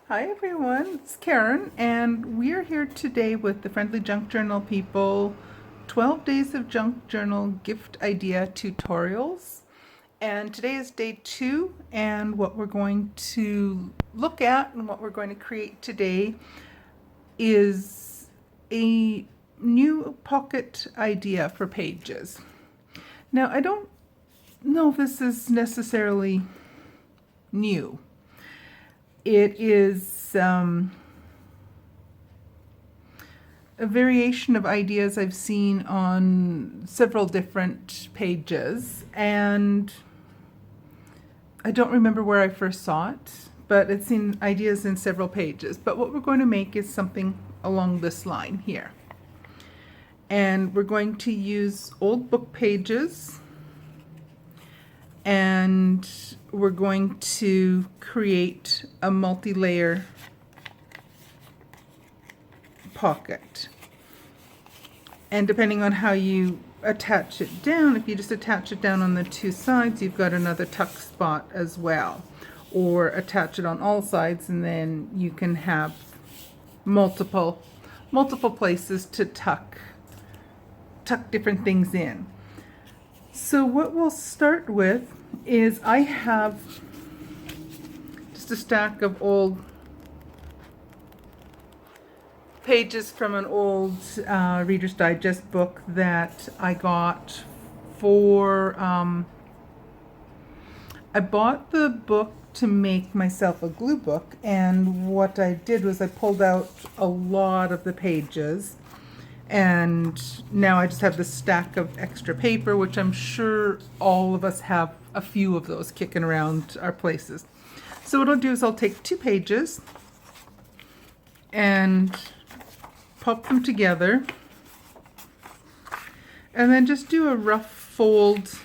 Hi everyone, it's Karen, and we're here today with the Friendly Junk Journal people 12 Days of Junk Journal Gift Idea Tutorials. And today is day 2, and what we're going to look at and what we're going to create today is a new pocket idea for pages. Now, I don't know if this is necessarily new. It is a variation of ideas I've seen on several different pages, and I don't remember where I first saw it, but it's seen ideas in several pages. But what we're going to make is something along this line here. And we're going to use old book pages, and we're going to create a multi-layer pocket. And depending on how you attach it down, if you just attach it down on the two sides, you've got another tuck spot as well. Or attach it on all sides, and then you can have multiple places to tuck different things in. So what we'll start with is I have just a stack of old pages from an old Reader's Digest book that I got for, I bought the book to make myself a glue book, and what I did was I pulled out a lot of the pages, and now I just have this stack of extra paper, which I'm sure all of us have a few of those kicking around our places. So what I'll do is I'll take 2 pages and pop them together, and then just do a rough fold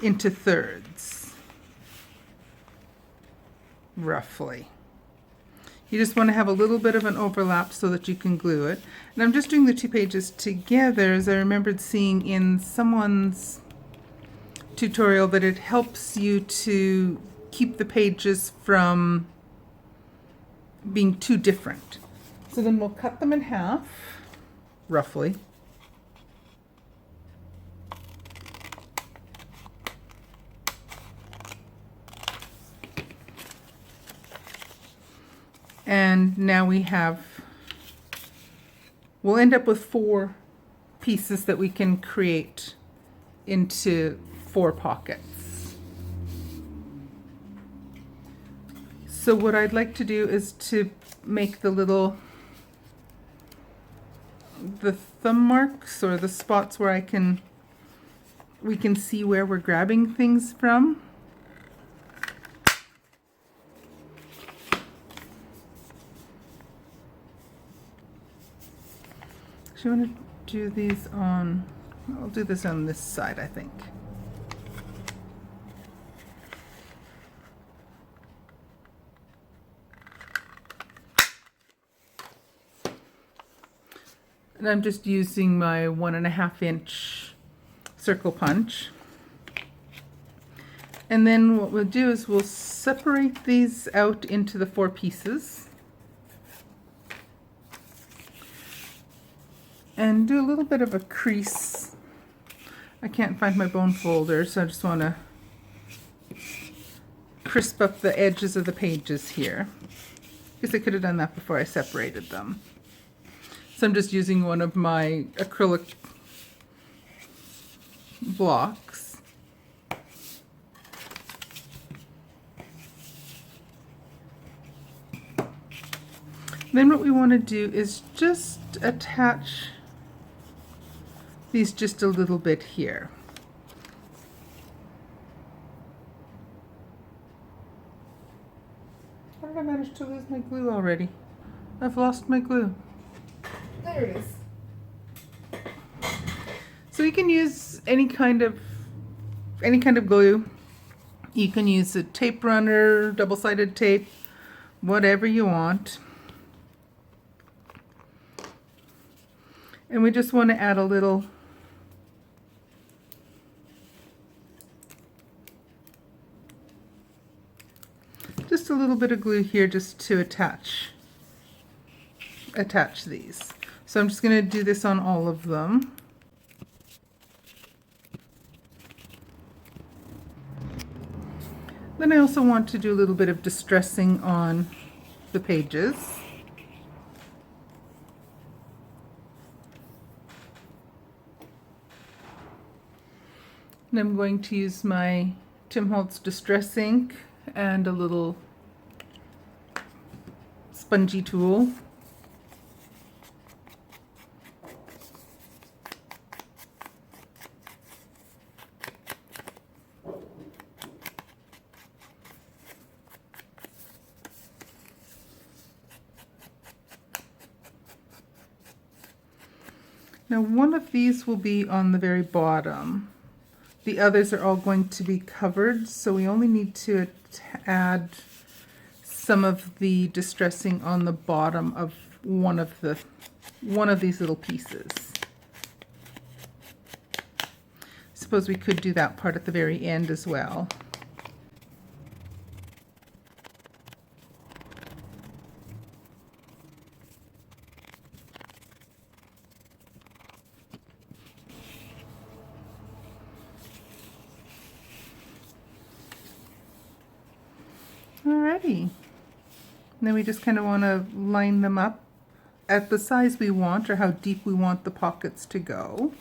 into thirds, roughly. You just want to have a little bit of an overlap so that you can glue it. And I'm just doing the 2 pages together, as I remembered seeing in someone's tutorial that it helps you to keep the pages from being too different. So then we'll cut them in half, roughly. And now we'll end up with 4 pieces that we can create into 4 pockets. So what I'd like to do is to make the thumb marks, or the spots where we can see where we're grabbing things from. So I'm going to do these on, I'll do this on this side, I think. And I'm just using my 1.5 inch circle punch. And then what we'll do is we'll separate these out into the 4 pieces. And do a little bit of a crease. I can't find my bone folder, so I just want to crisp up the edges of the pages here. Guess I could have done that before I separated them. So I'm just using one of my acrylic blocks. Then what we want to do is just attach these just a little bit here. How did I manage to lose my glue already? I've lost my glue. There it is. So you can use any kind of glue. You can use a tape runner, double-sided tape, whatever you want. And we just want to add a little just a little bit of glue here just to attach these. So I'm just going to do this on all of them. Then I also want to do a little bit of distressing on the pages. And I'm going to use my Tim Holtz Distress Ink and a little spongy tool. Now one of these will be on the very bottom. The others are all going to be covered, so we only need to add some of the distressing on the bottom of one of these little pieces. Suppose we could do that part at the very end as well. Alrighty. Then we just kind of want to line them up at the size we want or how deep we want the pockets to go.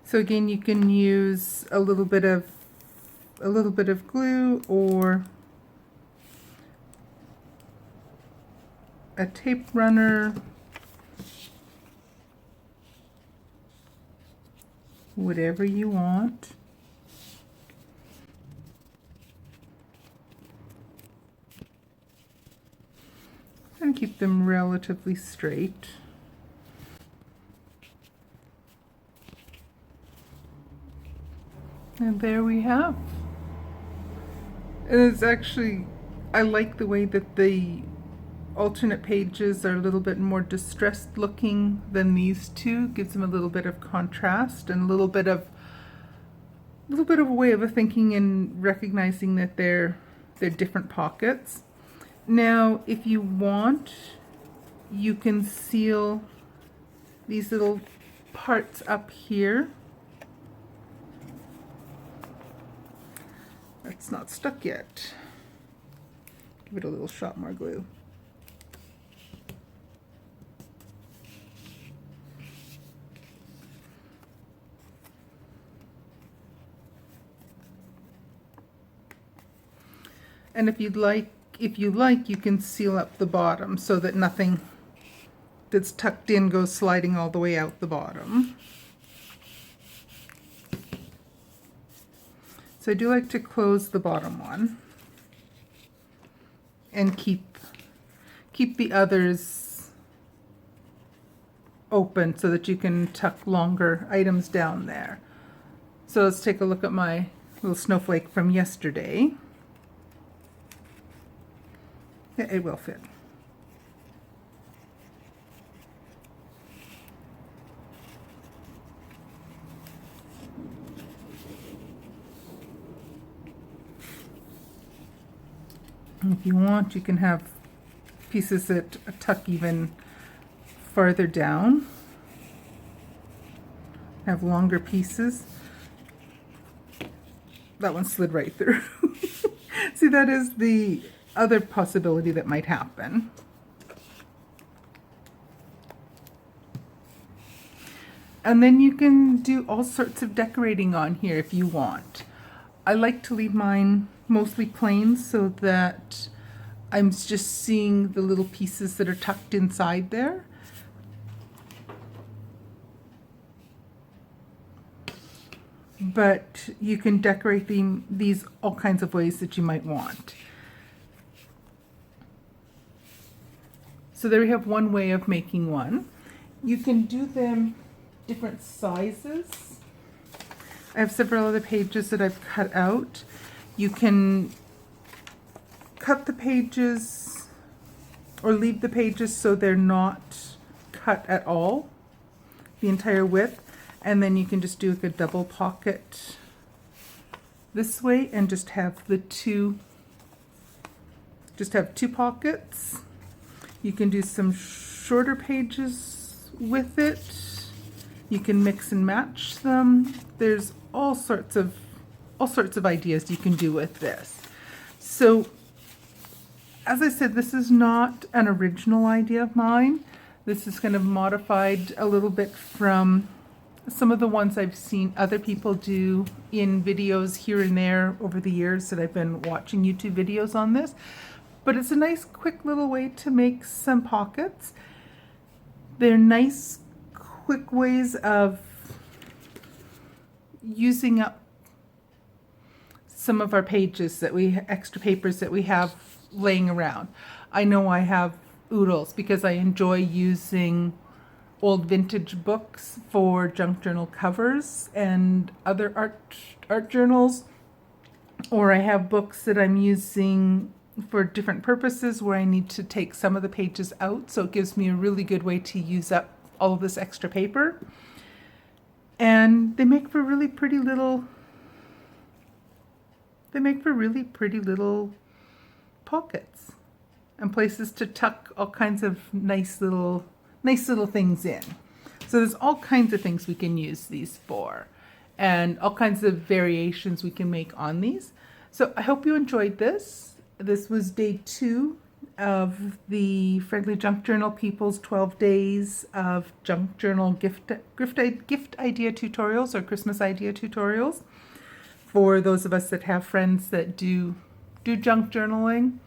So again, you can use a little bit of glue or a tape runner, whatever you want. And keep them relatively straight. And there we have. And it's actually, I like the way that the alternate pages are a little bit more distressed looking than these two. Gives them a little bit of contrast and a little bit of a way of thinking and recognizing that they're different pockets. Now, if you want, you can seal these little parts up here. That's not stuck yet. Give it a little shot more glue. And if you like, you can seal up the bottom so that nothing that's tucked in goes sliding all the way out the bottom. So I do like to close the bottom one and keep the others open so that you can tuck longer items down there. So let's take a look at my little snowflake from yesterday. Yeah, it will fit. And if you want, you can have pieces that tuck even farther down. Have longer pieces. That one slid right through. See, that is the other possibility that might happen. And then you can do all sorts of decorating on here if you want. I like to leave mine mostly plain so that I'm just seeing the little pieces that are tucked inside there. But you can decorate these all kinds of ways that you might want. So there we have one way of making one. You can do them different sizes. I have several other pages that I've cut out. You can cut the pages or leave the pages so they're not cut at all, the entire width, and then you can just do like a double pocket this way and just have two pockets. You can do some shorter pages with it. You can mix and match them. There's all sorts of ideas you can do with this. So as I said, this is not an original idea of mine. This is kind of modified a little bit from some of the ones I've seen other people do in videos here and there over the years that I've been watching YouTube videos on this. But it's a nice quick little way to make some pockets. They're nice quick ways of using up some of our pages that extra papers that we have laying around. I know I have oodles because I enjoy using old vintage books for junk journal covers and other art journals, or I have books that I'm using for different purposes where I need to take some of the pages out, so it gives me a really good way to use up all of this extra paper. And they make for really pretty little pockets and places to tuck all kinds of nice little things in. So there's all kinds of things we can use these for, and all kinds of variations we can make on these. So I hope you enjoyed this. This was day 2 of the Friendly Junk Journal People's 12 days of junk journal gift idea tutorials, or Christmas idea tutorials, for those of us that have friends that do junk journaling,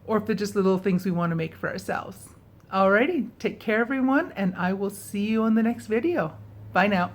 or if they're just little things we want to make for ourselves. Alrighty, take care everyone, and I will see you in the next video. Bye now.